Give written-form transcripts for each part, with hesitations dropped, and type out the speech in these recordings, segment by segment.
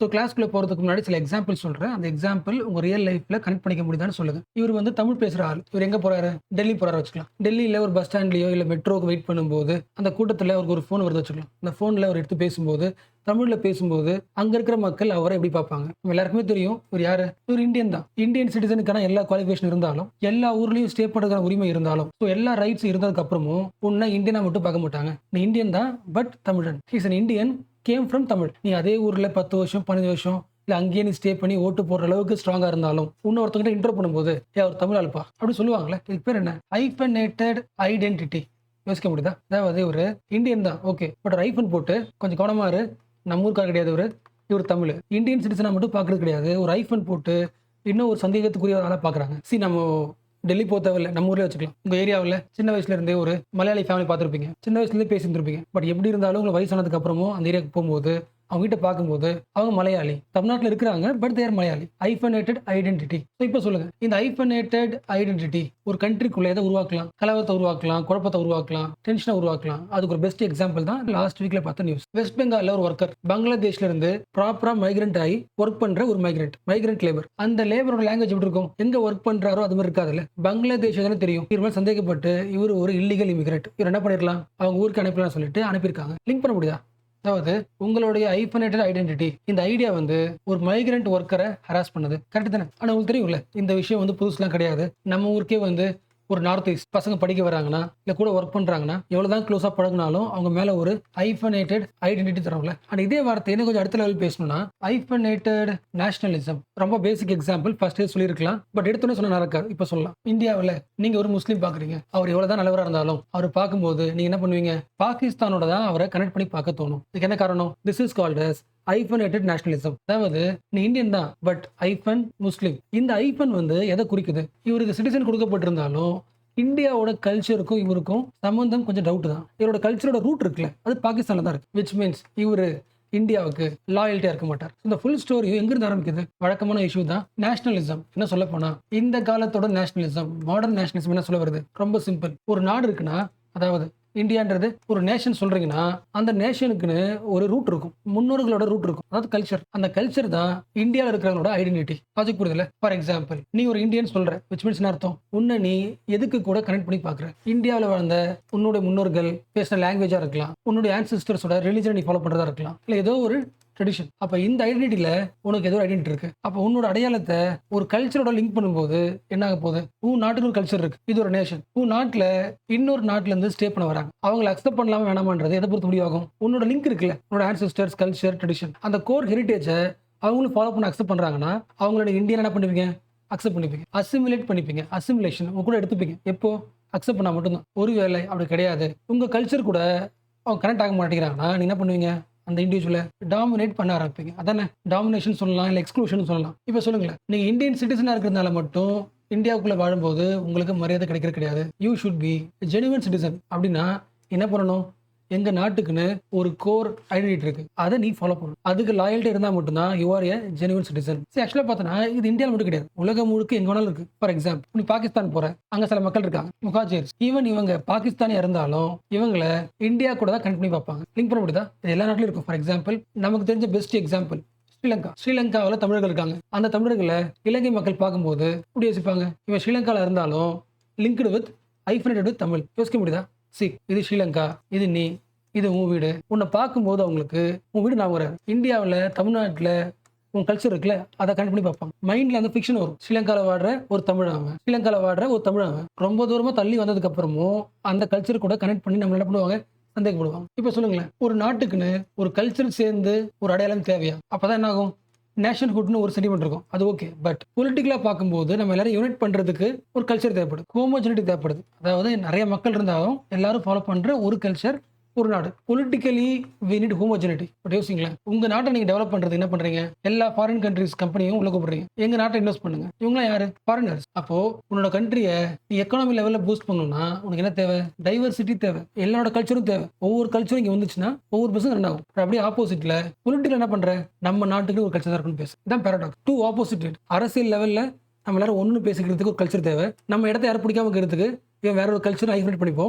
So கிளாஸ்க்குள்ள போறதுக்கு முன்னாடி சில எக்ஸாம்பிள் சொல்றேன். அந்த எக்ஸாம்பிள் உங்க ரியல் லைஃப்ல கனெக்ட் பண்ணிக்க முடியுதான்னு சொல்லுங்க. இவரு வந்து தமிழ் பேசுற ஆள். இவரு எங்க போறாரு? டெல்லி போறாரு வச்சுக்கலாம். டெல்லியில ஒரு பஸ் ஸ்டாண்ட்லயோ, இல்ல மெட்ரோக்கு வெயிட் பண்ணும்போது, அந்த கூட்டத்துல அவருக்கு ஒரு ஃபோன் வருது வச்சுக்கலாம். அந்த ஃபோன்ல அவர் எடுத்து பேசும்போது, தமிழ்ல பேசும்போது, அங்க இருக்கிற மக்கள் அவர எப்படி பார்ப்பாங்க? நம்ம எல்லாருக்குமே தெரியும். இவரு யாரு? இவரு இந்தியன் தான். இந்தியன் சிட்டிசனுக்கான எல்லா குவாலிஃபிகேஷன் இருந்தாலும், எல்லா ஊர்லயும் ஸ்டே பண்றதுக்கான உரிமை இருந்தாலும், ஸோ எல்லா ரைட்ஸ் இருந்ததுக்கு அப்புறமும், உன்ன இந்தியனா மட்டும் பார்க்க மாட்டாங்க. நீ இந்தியன் தான், பட் தமிழன். He is an Indian, came from Tamil. நீ அதே ஊர்ல 10 வருஷம், 15 வருஷம் இல்ல அங்கேயே நீ ஸ்டே பண்ணி ஓட்டு போடுற அளவுக்கு ஸ்ட்ராங்கா இருந்தாலும், இன்னொருத்தவங்க இன்ட்ரோ பண்ணும்போது, அவர் தமிழ் ஆள்பா அப்படி சொல்லுவாங்கல்ல. இதுக்கு பேர் என்ன? ஹைபனேட்டட் ஐடென்டிட்டி. யோசிக்க முடியுதா? அதாவது ஒரு இந்தியன் தான், ஓகே. பட் ஒரு ஐஃபன் போட்டு கொஞ்சம் கவனமா இரு. நம்ம ஊருக்கார கிடையாது இவரு. இவர் தமிழ். இந்தியன் சிட்டிசனா மட்டும் பார்க்கறது கிடையாது. ஒரு ஐஃபன் போட்டு இன்னும் ஒரு சந்தேகத்துக்குரிய ஒரு ஆளா பார்க்குறாங்க. நம்ம டெல்லி போக தேவையில்ல. நம்ம ஊர்லயே வச்சுக்கலாம். உங்க ஏரியாவுல சின்ன வயசுல இருந்தே ஒரு மலையாளி ஃபேமிலி பார்த்துருப்பீங்க. சின்ன வயசுல இருந்தே பேசியிருந்திருப்பீங்க. பட் எப்படி இருந்தாலும் உங்களுக்கு வயசானதுக்கு அப்புறமும் அந்த ஏரியாவுக்கு போகும்போது, அவங்க கிட்ட பார்க்கும்போது, அவங்க மலையாளி. தமிழ்நாட்டுல இருக்கிறாங்க. But they're Malayali. Hyphenated identity. இப்ப சொல்லுங்க. இந்த ஹைபனேட்டட் ஐடென்டிட்டி ஒரு கண்ட்ரிக்குள்ள எதை உருவாக்கலாம்? கலவரத்தை உருவாக்கலாம், குழப்பத்தை உருவாக்கலாம், டென்ஷனை உருவாக்கலாம். அதுக்கு ஒரு பெஸ்ட் எக்ஸாம்பிள் தான் லாஸ்ட் வீக்ல பார்த்த நியூஸ். வெஸ்ட் பெங்கால்ல ஒரு ஒர்க்கர் பங்களாதேஷ்ல இருந்து ப்ராப்பரா மைக்ரண்ட் ஆகி ஒர்க் பண்ற ஒரு மைக்ரண்ட் லேபர். அந்த லேபரோட லாங்குவேஜ் எப்படி இருக்கும்? எங்க ஒர்க் பண்றாரோ அது மாதிரி இருக்காதுல்ல. பங்களாதேஷ் தானே தெரியும். இவர் மேல சந்தேகப்பட்டு இவர் ஒரு இல்லீகல் இமிகிரண்ட். இவர் என்ன பண்ணிருக்கலாம்? அவங்க ஊருக்கு அனுப்பலாம் சொல்லிட்டு அனுப்பியிருக்காங்க. லிங்க் பண்ண முடியுதா? அதாவது உங்களுடைய ஹைபனேட்டட் ஐடென்டிட்டி இந்த ஐடியா வந்து ஒரு மைக்ரண்ட் ஒர்க்கரை ஹராஸ் பண்ணுது. கரெக்ட் தானே? ஆனா உங்களுக்கு தெரியும்ல, இந்த விஷயம் வந்து புதுசுலாம் கிடையாது. நம்ம ஊருக்கே வந்து ஒரு நார்த் ஈஸ்ட் பசங்க படிக்க வராங்கன்னா, இல்ல கூட ஒர்க் பண்றாங்கன்னா, எவ்வளவுதான் க்ளோஸா பழகினாலும் அவங்க மேல ஒரு ஹைபனேட்டட் ஐடென்டிட்டி தரும்ல. அண்ட் இதே வார்த்தை இன்னும் கொஞ்சம் அடுத்த லெவல் பேசணும்னா, ஹைபனேட்டட் நேஷனலிசம். ரொம்ப பேசிக் எக்ஸாம்பிள் ஃபர்ஸ்டே சொல்லியிருக்கலாம். பட் எடுத்தோன்னே சொன்னா நடக்காது. இப்ப சொல்லலாம். இந்தியாவில் நீங்க ஒரு முஸ்லீம் பாக்குறீங்க. அவர் எவ்வளவுதான் நல்லவரா இருந்தாலும் அவர் பார்க்கும்போது நீங்க என்ன பண்ணுவீங்க? பாகிஸ்தானோட தான் அவரை கனெக்ட் பண்ணி பார்க்க தோணும். இதுக்கு என்ன காரணம்? This is called as hyphenated nationalism. அதாவது நீ இந்தியன் தான், பட் ஐஃபன் முஸ்லீம். இந்த ஐஃபன் வந்து எதை குறிக்குது? இவருக்கு சிட்டிசன் கொடுக்கப்பட்டிருந்தாலும் இந்தியாவோட கல்ச்சருக்கும் இவருக்கும் சம்பந்தம் கொஞ்சம் டவுட் தான். இவரோட கல்ச்சரோட ரூட் இருக்குல்ல, அது பாகிஸ்தான்ல தான் இருக்கு. விச் மீன்ஸ் இவரு இந்தியாவுக்கு லாயல்ட்டியா இருக்க மாட்டார். இந்த ஃபுல் ஸ்டோரி எங்கிருந்து ஆரம்பிக்குது? வழக்கமான இஷ்யூ தான் நேஷனலிசம். என்ன சொல்ல போனா இந்த காலத்தோட நேஷனலிசம், மாடர்ன் நேஷனலிசம் என்ன சொல்ல வருது? ரொம்ப சிம்பிள். ஒரு நாடு இருக்குன்னா, அதாவது இந்தியான்றது ஒரு நேஷன் சொல்றீங்கன்னா, அந்த நேஷனுக்குன்னு ஒரு ரூட் இருக்கும். முன்னோர்களோட ரூட் இருக்கும். அதாவது கல்ச்சர். அந்த கல்ச்சர் தான் இந்தியாவில் இருக்கிறவங்களோட ஐடென்டிட்டி. லாஜிக் புரியுதுல? ஃபார் எக்ஸாம்பிள், நீ ஒரு இந்தியன் சொல்ற, விச் மீன்ஸ் அர்த்தம் உன்னை நீ எதுக்கு கூட கனெக்ட் பண்ணி பாக்குற? இந்தியாவில் வாழ்ந்த உன்னுடைய முன்னோர்கள் பேசின லாங்குவேஜா இருக்கலாம், உன்னுடைய ஆன்சிஸ்டர்ஸோட ரிலிஜனை நீ ஃபாலோ பண்றதா இருக்கலாம், இல்ல ஏதோ ஒரு ட்ரெடிஷன். அப்ப இந்த ஐடென்டிட்டியில உனக்கு ஏதோ ஐடென்டிட்டி இருக்கு. அப்ப உன்னோட அடையாளத்தை ஒரு கல்ச்சரோட லிங்க் பண்ணும்போது என்ன ஆக போகுது? உன் நாட்டுக்கு ஒரு கல்ச்சர் இருக்கு. இது ஒரு நேஷன். உன் நாட்டுல இன்னொரு நாட்டுல இருந்து ஸ்டே பண்ண வராங்க. அவங்களை அக்செப்ட் பண்ணலாமா வேணாமான்றது எதை பொறுத்து முடிவாகும்? உன்னோட லிங்க் இருக்குல்ல, உன்னோட ஆன்சிஸ்டர்ஸ், கல்ச்சர், ட்ரெடிஷன், அந்த கோர் ஹெரிட்டேஜை அவங்களும் ஃபாலோ பண்ண அக்செப்ட் பண்றாங்கன்னா, அவங்களோட இந்தியன் என்ன பண்ணுவீங்க? அக்செப்ட் பண்ணிப்பீங்க. அசிமுலேட் பண்ணிப்பீங்க. அசிமுலேஷன் உங்க கூட எடுத்துப்பீங்க. எப்போ? அக்செப்ட் பண்ணா மட்டும்தான். ஒருவேளை அப்படி கிடையாது, உங்க கல்ச்சர் கூட அவங்க கனெக்ட் ஆக மாட்டேங்கிறாங்கன்னா, நீ என்ன பண்ணுவீங்க? அந்த இண்டிவிஜுவலை டாமினேட் பண்ண ஆரம்பிப்பீங்க. அதானே டாமினேஷன் சொல்லலாம், இல்லை எக்ஸ்க்ளூஷன் சொல்லலாம். இப்போ சொல்லுங்களேன், நீங்க இந்தியன் சிட்டிசனா இருக்கிறதுனால மட்டும் இந்தியாவுக்குள்ள வாழும்போது உங்களுக்கு மரியாதை கிடைக்கிறது கிடையாது. You should be genuine citizen. அப்படின்னா என்ன பண்ணணும்? எங்க நாட்டுக்குன்னு ஒரு கோர் ஐடென்டிட்டி இருக்கு. அதை நீ ஃபாலோ பண்ணணும். அதுக்கு லாயல்ட்டி இருந்தா மட்டும்தான் you R A genuine citizen. ஆக்சுவலா பார்த்தனா இது இந்தியாவில் மட்டும் கிடையாது, உலகம் முழுக்க எங்க வேணாலும் இருக்கு. ஃபார் எக்ஸாம்பிள், நீ பாகிஸ்தான் போற, அங்க சில மக்கள் இருக்காங்க, முகாஜிர்ஸ். ஈவன் இவங்க பாகிஸ்தானியா இருந்தாலும் இவங்களை இந்தியா கூட தான் கனெக்ட் பண்ணி பார்ப்பாங்க. லிங்க் பண்ண முடியுதா? இது எல்லா நாட்டிலும் இருக்கும். ஃபார் எக்ஸாம்பிள், நமக்கு தெரிஞ்ச பெஸ்ட் எக்ஸாம்பிள் ஸ்ரீலங்காவில் தமிழர்கள் இருக்காங்க. அந்த தமிழர்களை இலங்கை மக்கள் பார்க்கும்போது இப்படி யோசிப்பாங்க, இவன் ஸ்ரீலங்காவில் இருந்தாலும் லிங்க்டு வித் ஹைபனேட்டட் வித் தமிழ். யோசிக்க முடியுதா? இது ஸ்ரீலங்கா, இது நீ, இது உன் வீடு. உன்னை பார்க்கும்போது அவங்களுக்கு உன் வீடு நான் வராது. இந்தியாவில், தமிழ்நாட்டில் உன் கல்ச்சர் இருக்குல்ல, அதை கனெக்ட் பண்ணி பார்ப்பாங்க. மைண்ட்ல அந்த ஃபிக்ஷன் வரும். ஸ்ரீலங்காவில் வாடுற ஒரு தமிழாவன், ஸ்ரீலங்காவில் வாடுற ஒரு தமிழாவன். ரொம்ப தூரமாக தள்ளி வந்ததுக்கு அப்புறமும் அந்த கல்ச்சர் கூட கனெக்ட் பண்ணி நம்ம என்ன பண்ணுவாங்க? சந்தேகப்படுவாங்க. இப்போ சொல்லுங்களேன், ஒரு நாட்டுக்குன்னு ஒரு கல்ச்சர் சேர்ந்து ஒரு அடையாளம் தேவையா? அப்பதான் என்ன ஆகும்? நேஷன்ஹுட்னு ஒரு சென்டிமெண்ட் இருக்கும், அது ஓகே. பட் பொலிட்டிக்கலா பார்க்கும்போது நம்ம எல்லாரும் யூனிட் பண்றதுக்கு ஒரு கல்ச்சர் தேவைப்படுது, ஹோமோஜெனிட்டி தேவைப்படுது. அதாவது நிறைய மக்கள் இருந்தாலும் எல்லாரும் ஃபாலோ பண்ற ஒரு கல்ச்சர், ஒரு நாடு. Politically we need homogeneity. But யோசிங்களேன், உங்க நாட்டை நீங்க டெவலப் பண்றது என்ன பண்றீங்க? எல்லா ஃபாரின் கண்ட்ரிஸ் கம்பெனியும் உள்ள கூப்பிடுறீங்க, எங்க நாட்டை இன்வெஸ்ட் பண்ணுங்க. இவங்களாம் யாரு? ஃபாரினர்ஸ். அப்போ உன்னோட கண்ட்ரியை நீ எக்கனாமி லெவல்ல பூஸ்ட் பண்ணணும்னா உனக்கு என்ன தேவை? டைவர்சிட்டி தேவை, எல்லாரோட கல்ச்சரும் தேவை. ஒவ்வொரு கல்ச்சரும் இங்க வந்துச்சுன்னா ஒவ்வொரு பிசினஸ் ரன் ஆகும். அப்படியே ஆப்போசிட்ல பொலிட்டிக்கல் என்ன பண்ற? நம்ம நாட்டுக்கு ஒரு கல்ச்சர் தான் இருக்குன்னு பேசு. இதான் பேரடாக்ஸ். Two opposite. அரசியல் லெவல்ல நம்ம எல்லாரும் ஒன்று பேசிக்கிறதுக்கு ஒரு கல்ச்சர் தேவை. நம்ம இடத்த யாரும் பிடிக்காம இருக்கிறதுக்கு இவன் வேற ஒரு கல்ச்சர்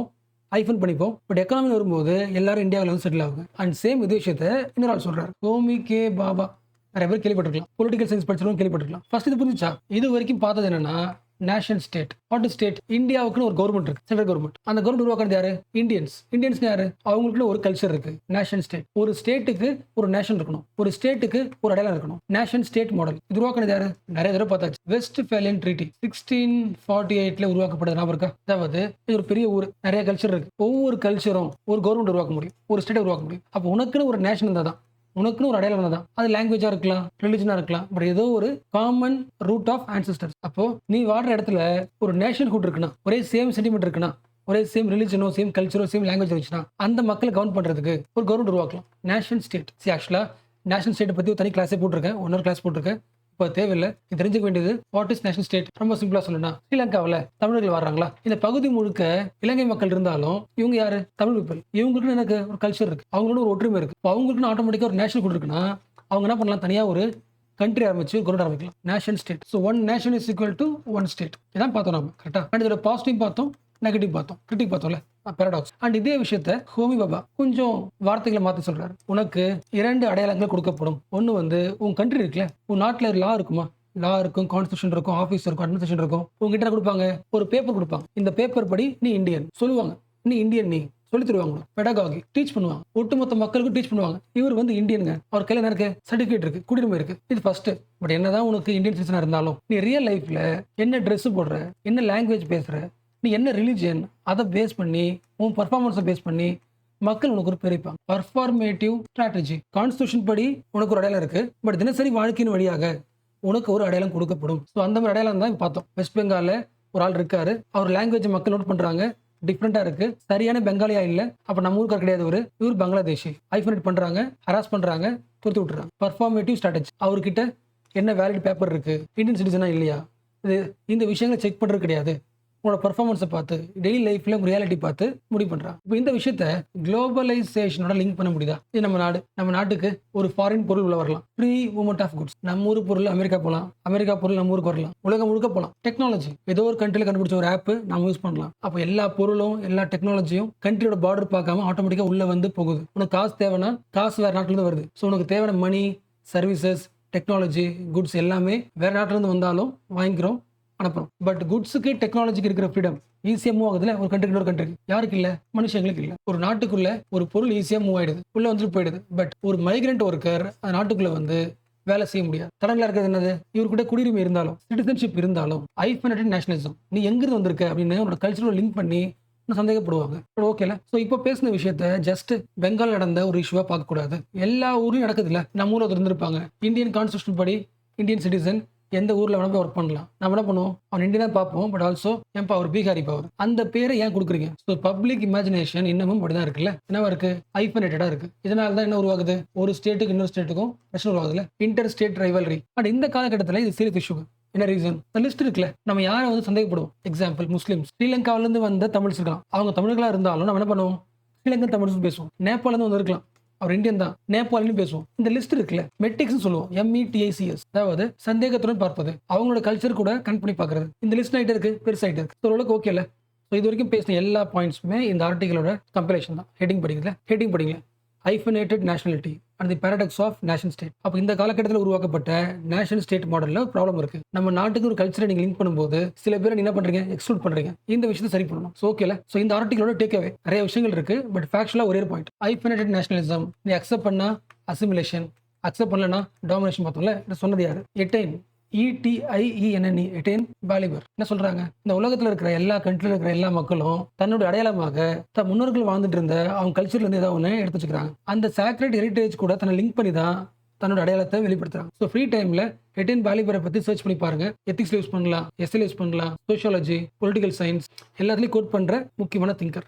ஐஃபன் பண்ணிப்போம். பட் எக்கனாமி வரும்போது எல்லாரும் இந்தியாவில் வந்து செட்டில் ஆகுங்க. அண்ட் சேம் இதே விஷயத்த இன்னொரு ஆள் சொல்றாரு, ஹோமி கே பாபா. நிறைய பேர் கேள்விப்பட்டிருக்கலாம். பொலிட்டிக்கல் சயின்ஸ் படிச்சவங்க கேள்விப்பட்டிருக்கலாம். ஃபர்ஸ்ட் இது புரிஞ்சுச்சா? இது வரைக்கும் பார்த்தது என்னன்னா, nation state. What is state? இந்தியாவுக்குன்னு ஒரு கவர்மெண்ட் இருக்கு, சென்ட்ரல் கவர்மெண்ட். அந்த கவர்மெண்ட் உருவாக்குறது யாரு? இந்தியன்ஸ். இந்தியன்ஸ்க்கு யாரு? அவங்களுக்குன்னு ஒரு கல்ச்சர் இருக்கு, நேஷன் ஸ்டேட். ஒரு ஸ்டேட்டுக்கு ஒரு நேஷன் இருக்கணும், ஒரு ஸ்டேட்டுக்கு ஒரு அடையாளம் இருக்கணும். நேஷன் ஸ்டேட் மாடல் இது உருவாக்குனது யாரு? நிறைய தடவை பார்த்தாச்சு. வெஸ்ட்ஃபேலியன் ட்ரீட்டி 1648ல உருவாக்கப்படுது. ஞாபகம் இருக்கா? அதாவது இது ஒரு பெரிய ஊர், நிறைய கல்ச்சர் இருக்கு. ஒவ்வொரு கல்ச்சரும் ஒரு கவர்மெண்ட் உருவாக்க முடியும், ஒரு ஸ்டேட்டை உருவாக்க முடியும். அப்போ உனக்குன்னு ஒரு நேஷன் இருந்தால் தான், உனக்குன்னு ஒரு அடையாளம் தான். அது லாங்குவேஜா இருக்கலாம், ரிலிஜனா இருக்கலாம், பட் ஏதோ ஒரு காமன் ரூட் ஆஃப் ஆன்செஸ்டர்ஸ். அப்போ நீ வாடுற இடத்துல ஒரு நேஷன்ஹுட் இருக்குன்னா, ஒரே சேம் சென்டிமெண்ட் இருக்குன்னா, ஒரே சேம் ரிலிஜனோ, சேம் கல்ச்சரோ, சேம் லாங்குவேஜ் இருந்துச்சுன்னா, அந்த மக்களை கவர்ன் பண்றதுக்கு ஒரு கவர்மெண்ட் உருவாக்கலாம், நேஷன் ஸ்டேட். ஆக்சுவலா நேஷனல் ஸ்டேட் பத்தி ஒரு தனி கிளாஸே போட்டிருக்கேன், ஒன்னொரு கிளாஸ் போட்டிருக்கேன். இப்போ தேவையில்லை. இது தெரிஞ்சுக்க வேண்டியது வாட் இஸ் நேஷனல் ஸ்டேட். ரொம்ப சிம்பிளா சொல்லணும்னா, ஸ்ரீலங்காவில் தமிழர்கள் வர்றாங்களா, இந்த பகுதி முழுக்க இலங்கை மக்கள் இருந்தாலும் இவங்க யாரு? தமிழ் பீப்பிள். இவங்களுக்கு எனக்கு ஒரு கல்ச்சர் இருக்கு, அவங்களோட ஒரு ஒற்றுமை இருக்கு. அவங்களுக்கு ஆட்டோமேட்டிக்கா ஒரு நேஷனல் இருக்குன்னா அவங்க என்ன பண்ணலாம்? தனியா ஒரு கண்ட்ரி ஆரம்பிச்சு கவர்மெண்ட் ஆரம்பிக்கலாம், nation state. So one nation is equal to one state. இதான் பார்த்தோம் நம்ம கரெக்டா. அண்ட் இதோட பாசிட்டிவ் பார்த்தோம், நெகட்டிவ் பார்த்தோம், கிரிட்டிக் பார்த்தோம்ல, பாராடாக்ஸ். அண்ட் இதே விஷயத்த ஹோமி பாபா கொஞ்சம் வார்த்தைகளை மாற்றி சொல்றாரு. உனக்கு 2 அடையாளங்கள் கொடுக்கப்படும். ஒன்று வந்து உன் கண்ட்ரி இருக்குல்ல, உன் நாட்டில் லா இருக்குமா, லா இருக்கும், கான்ஸ்டியூஷன் இருக்கும், ஆஃபீஸ் இருக்கும், அட்மினிஸ்ட்ரேஷன் இருக்கும். உங்ககிட்ட கொடுப்பாங்க ஒரு பேப்பர் கொடுப்பாங்க. இந்த பேப்பர் படி நீ இந்தியன் சொல்லுவாங்க, நீ இந்தியன், நீ சொல்லி தருவாங்க, பெடகாகி டீச் பண்ணுவாங்க, ஒட்டுமொத்த மக்களுக்கும் டீச் பண்ணுவாங்க. இவர் வந்து இந்தியனுங்க, அவர் கையில் என்ன இருக்கு? சர்டிஃபிகேட் இருக்கு, குடியுரிமை இருக்கு. இது ஃபர்ஸ்ட். பட் என்னதான் உனக்கு இந்தியன் சிட்டிசனா இருந்தாலும் நீ ரியல் லைஃப்ல என்ன ட்ரெஸ் போடுற, என்ன லாங்குவேஜ் பேசுற, நீ என்ன ரிலிஜியன், அதை பேஸ் பண்ணி உன் பர்ஃபார்மன்ஸை பேஸ் பண்ணி மக்கள் உனக்கு ஒரு பேர் வைப்பாங்க. பர்ஃபார்மேட்டிவ் ஸ்ட்ராட்டஜி. கான்ஸ்டியூஷன் படி உனக்கு ஒரு அடையாளம் இருக்கு, பட் தினசரி வாழ்க்கையின் வழியாக உனக்கு ஒரு அடையாளம் கொடுக்கப்படும். ஸோ அந்த மாதிரி அடையாளம் தான் பார்த்தோம். வெஸ்ட் பெங்காலில் ஒரு ஆள் இருக்காரு, அவர் லாங்குவேஜ் மக்கள் நோட் பண்றாங்க, டிஃப்ரெண்டா இருக்கு, சரியான பெங்காலியா இல்ல, அப்ப நம்ம ஊருக்கு கிடையாது, இவர் பங்களாதேஷி. ஐஃபோனேட் பண்றாங்க, ஹராஸ் பண்றாங்க, துரத்தி விட்டுறாங்க. பர்ஃபார்மேட்டிவ் ஸ்ட்ராட்டஜி. அவர்கிட்ட என்ன வேலிட் பேப்பர் இருக்கு, இந்தியன் சிட்டிசனா இல்லையா, இது இந்த விஷயங்களை செக் பண்றது கிடையாது. உங்களோட பர்ஃபார்மன்ஸை பார்த்து, டெய்லி லைஃப்ல ரியாலிட்டி பார்த்து முடிவு பண்றாங்க. இப்போ இந்த விஷயத்த குளோபலைசேஷனோட லிங்க் பண்ண முடியுதா? இது நம்ம நாடு, நம்ம நாட்டுக்கு ஒரு ஃபாரின் பொருள் உள்ள வரலாம், ஃப்ரீ மூவ்மெண்ட் ஆஃப் குட்ஸ். நம்ம ஊர் பொருள் அமெரிக்கா போகலாம், அமெரிக்கா பொருள் நம்ம ஊருக்கு வரலாம், உலகம் முழுக்க போகலாம். டெக்னாலஜி, ஏதோ ஒரு கண்ட்ரியில் கண்டுபிடிச்ச ஒரு ஆப் நம்ம யூஸ் பண்ணலாம். அப்போ எல்லா பொருளும் எல்லா டெக்னாலஜியும் கண்ட்ரியோட பார்டர் பார்க்காம ஆட்டோமேட்டிக்கா உள்ள வந்து போகுது. உனக்கு காசு தேவைன்னா காசு வேற நாட்டுல இருந்து வருது. ஸோ உனக்கு தேவையான மணி, சர்வீசஸ், டெக்னாலஜி, குட்ஸ் எல்லாமே வேற நாட்டுல இருந்து வந்தாலும் வாங்கிக்கிறோம், அனுப்புறோம். பட் குட்ஸுக்கு டெக்னாலஜிக்கு இருக்கிற ஃப்ரீடம் ஈஸியா மூவ் ஆகுதுல, ஒரு கண்ட்ரிக்கு இன்னொரு கண்ட்ரிக்கு. யாருக்கு இல்ல? மனுஷங்களுக்கு இல்ல. ஒரு நாட்டுக்குள்ள ஒரு பொருள் ஈஸியா மூவ் ஆயிடுது, உள்ள வந்துட்டு போயிடுது. பட் ஒரு மைக்ரண்ட் ஒர்க்கர் அந்த நாட்டுக்குள்ள வந்து வேலை செய்ய முடியாது. தடங்களா இருக்கிறது என்னது? இவர்கிட்ட குடியுரிமை இருந்தாலும், சிட்டிசன்ஷிப் இருந்தாலும், ஐஃபனேட்டட் நேஷனலிசம், நீ எங்கிருந்து வந்திருக்க அப்படின்னு உன்னோட கல்ச்சரோட லிங்க் பண்ணி சந்தேகப்படுவாங்க. ஓகேல. ஸோ இப்போ பேசின விஷயத்த ஜஸ்ட் பெங்கால் நடந்த ஒரு இஷ்யூவா பார்க்க கூடாது, எல்லா ஊர்லயும் நடக்குது இல்ல. நம்ம ஊர்ல இருந்திருப்பாங்க, இந்தியன் கான்ஸ்டியூஷன் படி இந்தியன் சிட்டிசன் எந்த ஊர்ல வேணா போய் ஒர்க் பண்ணலாம். நம்ம என்ன பண்ணுவோம்? அவன் இந்தியனா பார்ப்போம், but also N power Bihari power. அந்த பேரை ஏன் கொடுக்குறீங்க? ஸோ பப்ளிக் இமேஜினேஷன் இன்னமும் அப்படிதான் இருக்குல்ல. என்னவா இருக்கு? ஐஃபனேட்டடா இருக்கு. இதனால தான் என்ன உருவாகுது? ஒரு ஸ்டேட்டுக்கு இன்னொரு ஸ்டேட்டுக்கும் பிரச்சனை உருவாகுதுல, இன்டர் ஸ்டேட் ரைவல்ரி. பட் இந்த காலகட்டத்தில் இது சீரியஸ் இஷ்யூ. என்ன ரீசன்? லிஸ்ட் இருக்குல்ல, நம்ம யாரை வந்து சந்தேகப்படுவோம்? Example, Muslims. ஸ்ரீலங்காவில இருந்து வந்த தமிழ்ஸ் இருக்கலாம், அவங்க தமிழர்களா இருந்தாலும் நம்ம என்ன பண்ணுவோம்? ஸ்ரீலங்கன் தமிழ்ஸ் பேசுவோம். நேபாள இருந்து வந்து இருக்கலாம், அவர் இந்தியன் தான், நேபாளின்னு பேசுவோம். இந்த லிஸ்ட் இருக்குல்ல, மெட்டிக்ஸ் சொல்லுவோம், METICS, அதாவது சந்தேகத்துடன் பார்ப்பது, அவங்களோட கல்ச்சர் கூட கனெக்ட் பண்ணி பார்க்கறது. இந்த லிஸ்ட் ஆகிட்டே இருக்கு, பெருசாகிட்டே இருக்கு. ஓரளவுக்கு ஓகே இல்ல. ஸோ இது வரைக்கும் பேசின எல்லா பாயிண்ட்ஸுமே இந்த ஆர்டிகளோட கம்பைலேஷன் தான். ஹெட்டிங் படிங்களா, hyphenated nationality and the paradox of nation state. அப்போ இந்த காலகட்டத்தில் உருவாக்கப்பட்ட நேஷனல் ஸ்டேட் மாடலில் ப்ராப்ளம் இருக்கு. நம்ம நாட்டுக்கு ஒரு கல்ச்சரை நீங்க லிங்க் பண்ணும்போது சில பேர் என்ன பண்றீங்க? எக்ஸ்க்ளூட் பண்றீங்க. இந்த விஷயத்தை சரி பண்ணணும். ஸோ ஓகேல. ஸோ இந்த ஆர்டிகளோட டேக் அவே நிறைய விஷயங்கள் இருக்கு, பட் ஃபேக்சுவலா ஒரே பாயிண்ட், ஐஃபனேட்டட் நேஷனலிசம். நீ அக்செப்ட் பண்ணா அசிமிலேஷன், அக்செப்ட் பண்ணலன்னா டாமினேஷன். பார்த்தோம்ல, இதை சொன்னது யாரு? எட்டைன், ETIENNE, எட்டைன் பாலிபர். என்ன சொல்றாங்க? இந்த உலகத்துல இருக்கிற எல்லா கண்ட்ரில இருக்கிற எல்லா மக்களும் தன்னோட அடையாளமாக தன் முன்னோர்கள் வாழ்ந்துட்டு இருந்த அவங்க கல்ச்சர்ல இருந்து ஏதாவது ஒன்று எடுத்து வச்சுக்கிறாங்க. அந்த சாக்ரெட் ஹெரிட்டேஜ் கூட தன்னை லிங்க் பண்ணி தான் தன்னோட அடையாளத்தை வெளிப்படுத்துறாங்க. ஸோ ஃப்ரீ டைம்ல எட்டைன் பாலிபரை பத்தி சர்ச் பண்ணி பாருங்க. எத்திக்ஸ் யூஸ் பண்ணலாம், எஸ்எல் யூஸ் பண்ணலாம், சோஷியாலஜி, பொலிட்டிக்கல் சயின்ஸ் எல்லாத்துலயும் கோட் பண்ற முக்கியமான திங்கர்.